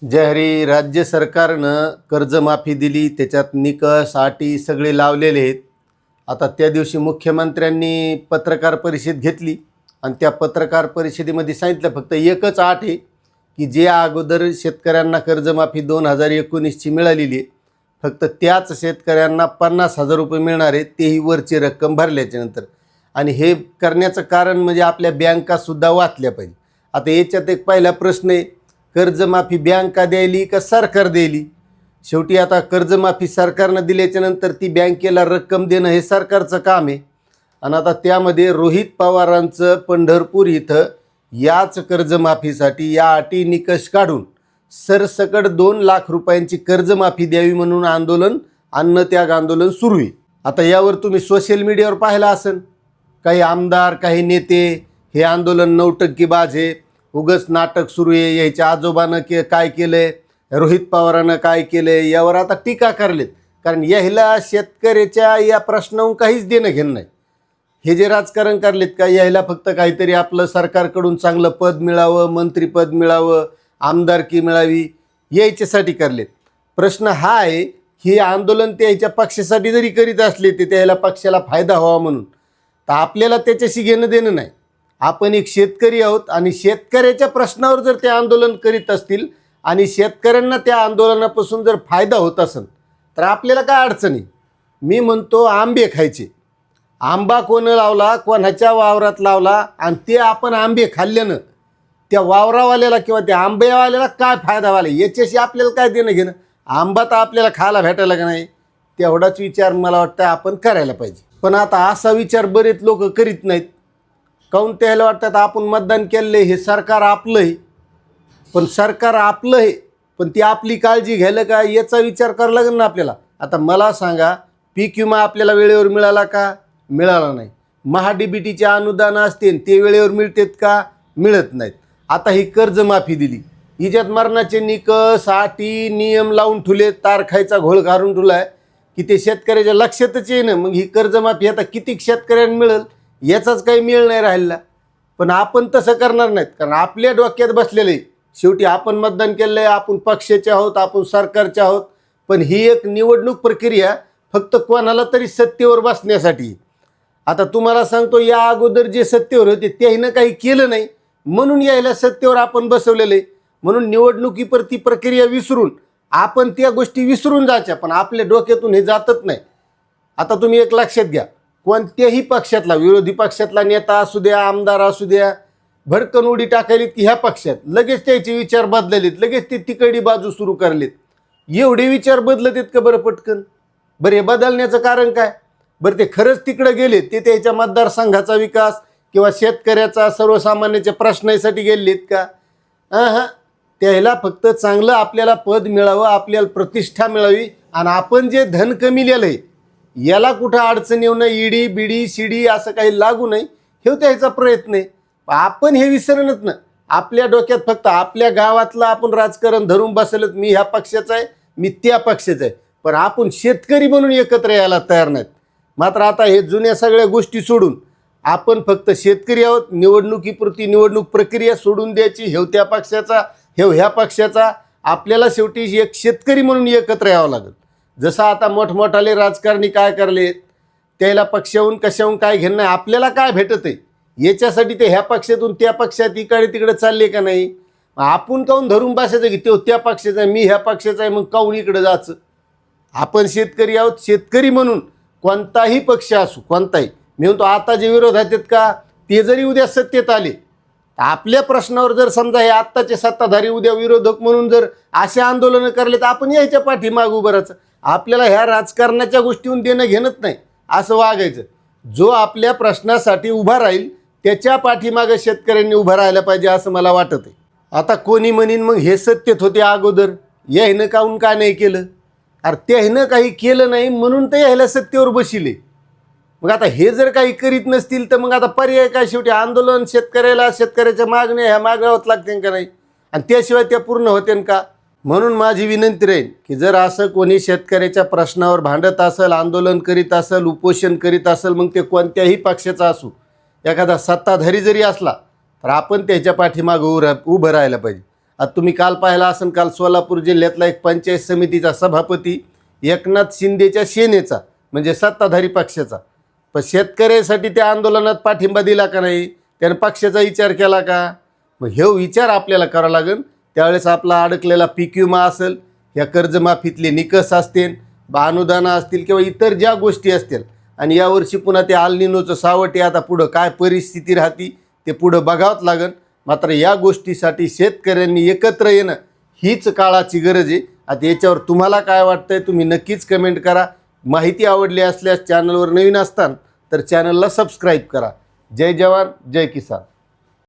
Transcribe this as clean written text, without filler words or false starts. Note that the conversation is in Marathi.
ज्यावेळी राज्य सरकारनं कर्जमाफी दिली, त्याच्यात निकष अटी सगळे लावलेले आहेत. आता त्या दिवशी मुख्यमंत्र्यांनी पत्रकार परिषद घेतली आणि त्या पत्रकार परिषदेमध्ये सांगितलं फक्त एकच अट आहे की जे अगोदर शेतकऱ्यांना कर्जमाफी 2019ची मिळालेली आहे, फक्त त्याच शेतकऱ्यांना 50,000 रुपये मिळणार आहेत, तेही वरची रक्कम भरल्याच्यानंतर. आणि हे करण्याचं कारण म्हणजे आपल्या बँकासुद्धा वाचल्या पाहिजे. आता याच्यात एक पहिला प्रश्न आहे, कर्जमाफी बँका द्यायली का सरकार द्यायली? शेवटी आता कर्जमाफी सरकारनं दिल्याच्यानंतर ती बँकेला रक्कम देणं हे सरकारचं काम आहे. आणि आता त्यामध्ये रोहित पवारांचं पंढरपूर इथं याच कर्जमाफीसाठी या अटी निकष काढून सरसकट 2 लाख रुपयांची कर्जमाफी द्यावी म्हणून अन्नत्याग आंदोलन सुरू आहे. आता यावर तुम्ही सोशल मीडियावर पाहिलं असेल, काही आमदार काही नेते हे आंदोलन 9% आहे, उगच नाटक सुरू आहे, याच्या आजोबानं काय केलंय, रोहित पवारानं काय केलंय, यावर आता टीका करलेत. कारण याला शेतकऱ्याच्या या प्रश्नाहून काहीच देणं घेणं नाही. हे जे राजकारण करलेत का, याला फक्त काहीतरी आपलं सरकारकडून चांगलं पद मिळावं, मंत्रीपद मिळावं, आमदारकी मिळावी, याच्यासाठी करलेत. प्रश्न हा आहे, हे आंदोलन त्याच्या पक्षासाठी जरी करीत असले ते त्याला पक्षाला फायदा व्हावा म्हणून, तर आपल्याला त्याच्याशी घेणं देणं नाही. आपण एक शेतकरी आहोत आणि शेतकऱ्याच्या प्रश्नावर जर ते आंदोलन करीत असतील आणि शेतकऱ्यांना त्या आंदोलनापासून जर फायदा होत असेल तर आपल्याला काय अडचण आहे? मी म्हणतो आंबे खायचे. आंबा कोण लावला, कोणाच्या वावरात लावला, आणि ते आपण आंबे खाल्ल्यानं त्या वावरावाल्याला किंवा त्या आंब्यावाल्याला काय फायदा व्हायला, याच्याशी आपल्याला काय देणं घेणं? आंबा तर आपल्याला खायला भेटायला का नाही, तेवढाच विचार मला वाटतं आपण करायला पाहिजे. पण आता असा विचार बरेच लोक करीत नाहीत. काहून त्याला वाटतात आपण मतदान केलं हे सरकार आपलं आहे, पण सरकार आपलं आहे पण ती आपली काळजी घ्यायला का, याचा विचार करावा लागेल ना आपल्याला. आता मला सांगा, पीक विमा आपल्याला वेळेवर मिळाला का? मिळाला नाही. महाडीबीटीचे अनुदान असते ते वेळेवर मिळतात का? मिळत नाहीत. आता ही कर्जमाफी दिली, हिच्यात मरणाचे निकष अटी नियम लावून ठेवले, तारखायचा घोळ घालून ठेवलाय की ते शेतकऱ्याच्या लक्षातच येईन. मग ही कर्जमाफी आता किती शेतकऱ्यांना मिळेल याचाच काही मेळ नाही राहिला. पण आपण तसं करणार नाहीत, कारण आपल्या डोक्यात बसलेले शेवटी आपण मतदान केलं आहे, आपण पक्षाचे आहोत, आपण सरकारचे आहोत. पण ही एक निवडणूक प्रक्रिया फक्त कोणाला तरी सत्तेवर बसण्यासाठी. आता तुम्हाला सांगतो, या अगोदर जे सत्तेवर होते त्याहीनं काही केलं नाही म्हणून यायला सत्तेवर आपण बसवलेलं आहे. म्हणून निवडणुकीपर ती प्रक्रिया विसरून आपण त्या गोष्टी विसरून जायच्या, पण आपल्या डोक्यातून हे जातच नाही. आता तुम्ही एक लक्षात घ्या, कोणत्याही पक्षातला, विरोधी पक्षातला नेता असू द्या, आमदार असू द्या, भडकन उडी टाकायलीत की ह्या पक्षात लगेच त्याचे विचार बदललेत, लगेच ते तिकडली बाजू सुरू करलेत. एवढे विचार बदलत आहेत का बरं पटकन? बरं, हे बदलण्याचं कारण काय? बरं, ते खरंच तिकडे गेले, ते त्याच्या मतदारसंघाचा विकास किंवा शेतकऱ्याचा सर्वसामान्याच्या प्रश्नासाठी गेलेत का? हां, त्याला फक्त चांगलं आपल्याला पद मिळावं, आपल्याला प्रतिष्ठा मिळावी, आणि आपण जे धन कमिलेलं आहे याला कुठं अडचण येऊ नये, ईडी बिडी शिडी असं काही लागू नाही, हे त्याचा प्रयत्न आहे. आपण हे विसरणच ना. आपल्या डोक्यात फक्त आपल्या गावातलं आपण राजकारण धरून बसलं, मी ह्या पक्षाचा आहे, मी त्या पक्षाचा आहे, पण आपण शेतकरी म्हणून एकत्र यायला तयार नाहीत. मात्र आता हे जुन्या सगळ्या गोष्टी सोडून आपण फक्त शेतकरी आहोत, निवडणुकीपुरती निवडणूक प्रक्रिया सोडून द्यायची, हेव त्या पक्षाचा हेव ह्या पक्षाचा. आपल्याला शेवटी एक शेतकरी म्हणून एकत्र यावं लागेल. जसं आता मोठमोठाले राजकारणी काय करलेत, त्याला पक्षाहून कशाहून काय घेणं नाही, आपल्याला काय भेटत आहे याच्यासाठी ते ह्या पक्षातून त्या पक्षात इकडे तिकडे चालले का नाही. आपण काहून धरून बसायचं की तो त्या पक्षाचा आहे, मी ह्या पक्षाचा आहे, मग काहून इकडे जायचं? आपण शेतकरी आहोत, शेतकरी म्हणून कोणताही पक्ष असू, कोणताही. मी म्हणतो आता जे विरोधात आहेत का, ते जरी उद्या सत्तेत आले, आपल्या प्रश्नावर जर समजा हे आत्ताचे सत्ताधारी उद्या विरोधक म्हणून जर असे आंदोलनं करले तर आपण यायच्या पाठीमागं उभं राहायचं. आपल्याला ह्या राजकारणाच्या गोष्टीहून देणं घेणंच नाही, असं वागायचं. जो आपल्या प्रश्नासाठी उभा राहील त्याच्या पाठीमागं शेतकऱ्यांनी उभं राहायला पाहिजे, असं मला वाटत आहे. आता कोणी म्हणीन मग हे सत्तेत होते अगोदर, याहीनं काहून का नाही केलं? अरे त्याहीनं काही केलं नाही म्हणून तर यायला सत्तेवर बसिले. मग आता हे जर काही करीत नसतील तर मग आता पर्याय काय? शेवटी आंदोलन शेतकऱ्याला, शेतकऱ्याच्या मागण्या ह्या मागावत लागते का नाही, आणि त्याशिवाय त्या पूर्ण होते का? म्हणून माझी विनंती राहील की जर असं कोणी शेतकऱ्याच्या प्रश्नावर भांडत असेल, आंदोलन करीत असेल, उपोषण करीत असेल, मग ते कोणत्याही पक्षाचा असू, एखादा सत्ताधारी जरी असला तर आपण त्याच्या पाठीमागं उभं राहायला पाहिजे. आता तुम्ही काल पाहिला असेल, काल सोलापूर जिल्ह्यातला एक पंचायत समितीचा सभापती एकनाथ शिंदेच्या सेनेचा म्हणजे सत्ताधारी पक्षाचा, पण शेतकऱ्यासाठी त्या आंदोलनात पाठिंबा दिला का नाही, त्यानं पक्षाचा विचार केला का? मग हे विचार आपल्याला करावा लागेल. त्यावेळेस आपला अडकलेला पीक विमा असेल, या कर्जमाफीतले निकष असतील, अनुदानं असतील किंवा इतर ज्या गोष्टी असतील, आणि यावर्षी पुन्हा ते अल्निनोचं सावट आहे. आता पुढं काय परिस्थिती राहती ते पुढं बघावंच लागेल. मात्र या गोष्टीसाठी शेतकऱ्यांनी एकत्र येणं हीच काळाची गरज आहे. आता याच्यावर तुम्हाला काय वाटतंय तुम्ही नक्कीच कमेंट करा. माहिती आवडली असल्यास चॅनलवर नवीन असताल तर चॅनलला सबस्क्राईब करा. जय जवान जय किसान.